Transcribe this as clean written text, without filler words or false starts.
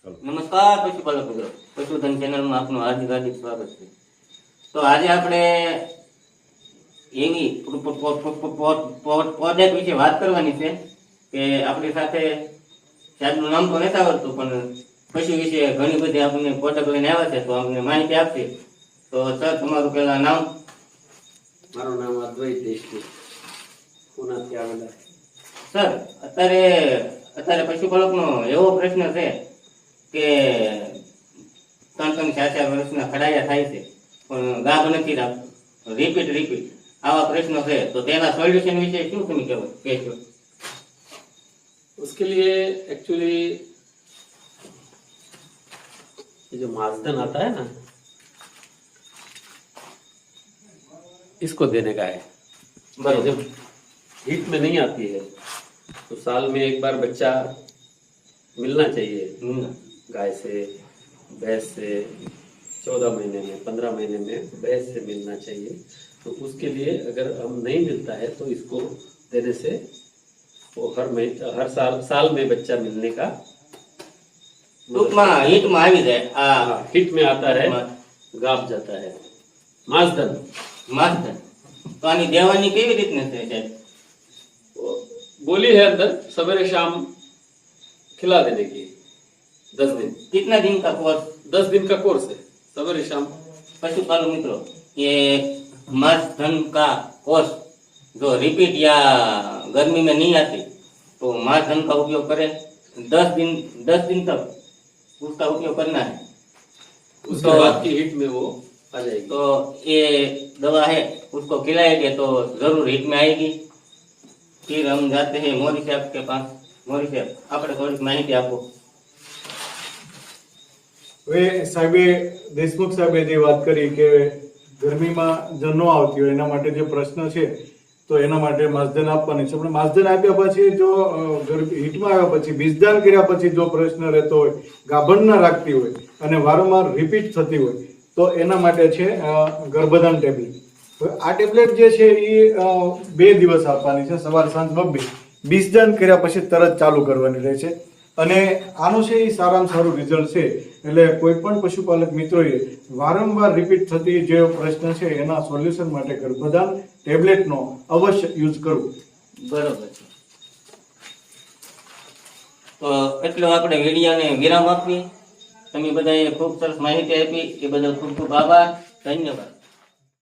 નમસ્કાર પશુપાલક મિત્રો, પશુધન ચેનલમાં આપનું હાર્દિક સ્વાગત છે. તો આજે આપણે એવી પ્રોજેક્ટ વિશે વાત કરવાની છે કે આપણી સાથે સાહેબનું નામ તો નથી આવડતું, પણ પશુ વિશે ઘણી બધી આપણને પ્રોજેક્ટ લઈને આવ્યા છે, તો અમને માહિતી આપશે. તો સર, તમારું પહેલા નામ? મારું નામ અદ્વૈત દેશમુખ, પુનાથી આવેલા. સર, અત્યારે પશુપાલકનો એવો પ્રશ્ન છે કે 3-3, 4-4 વર્ષના ખડાયા થાય છે પણ ગાભ નથી રાખતું, રિપીટ આવા પ્રશ્નો છે. તો તેના સોલ્યુશન વિશે શું તમે કહેશો? उसके लिए एक्चुअली ये जो माजदन आता है ना, इसको देने का है. जब हीट में नहीं आती है तो साल में एक बार बच्चा मिलना चाहिए. गाय से, भैंस से 14 महीने में, 15 महीने में भैंस से मिलना चाहिए. तो उसके लिए अगर हम नहीं मिलता है तो इसको देने से वो हर साल में बच्चा मिलने का हीट में આવી જાય. हिट में आता है, गाप जाता है. माजदन તો આની દેવાની કેવી રીતને છે સાહેબ? बोली है अंदर सवेरे शाम खिला देने की. 10 दिन. कितना दिन का कोर्स? 10 दिन का कोर्स है, सवेरे शाम. पशुपालक मित्रों, ये माजधन का कोर्स जो रिपीट या गर्मी में नहीं आती, तो माजधन का उपयोग करें. 10 दिन तक उसका उपयोग करना है. उसके बाद की हिट में वो आ जाएगी. तो ये दवा है, उसको खिलाएंगे तो जरूर हिट में आएगी. फिर हम जाते हैं मोरी साहब के पास. मोरी साहब, આપણે થોડીક માહિતી આપો. હવે સાહેબે, દેશમુખ સાહેબે જે વાત કરી કે ગરમીમાં જો ન આવતી હોય એના માટે જે પ્રશ્ન છે, તો એના માટે માસદાન આપવાની છે. પણ માસદાન આપ્યા પછી જો હીટમાં આવ્યા પછી, બીજદાન કર્યા પછી જો પ્રશ્ન રહેતો હોય, ગાભણ ના રાખતી હોય અને વારંવાર રિપીટ થતી હોય, તો એના માટે છે ગર્ભધાન ટેબ્લેટ. આ ટેબ્લેટ જે છે એ 2 દિવસ આપવાની છે, સવાર સાંજ 2. બીજદાન કર્યા પછી તરત ચાલુ કરવાની રહે છે. અને આનું છે એ સારામાં સારું રિઝલ્ટ છે. એટલે કોઈ પણ પશુપાલક મિત્રોએ વારંવાર રિપીટ થતી જે પ્રશ્ન છે એના સોલ્યુશન માટે ગર્ભધાન ટેબ્લેટનો અવશ્ય યુઝ કરવો. બરોબર છે. તો એટલો આપણે વિડીયોને વિરામ આપીએ. તમે બધાએ ખૂબ સરસ માહિતી આપી, એ બદલ ખૂબ ખૂબ આભાર. ધન્યવાદ.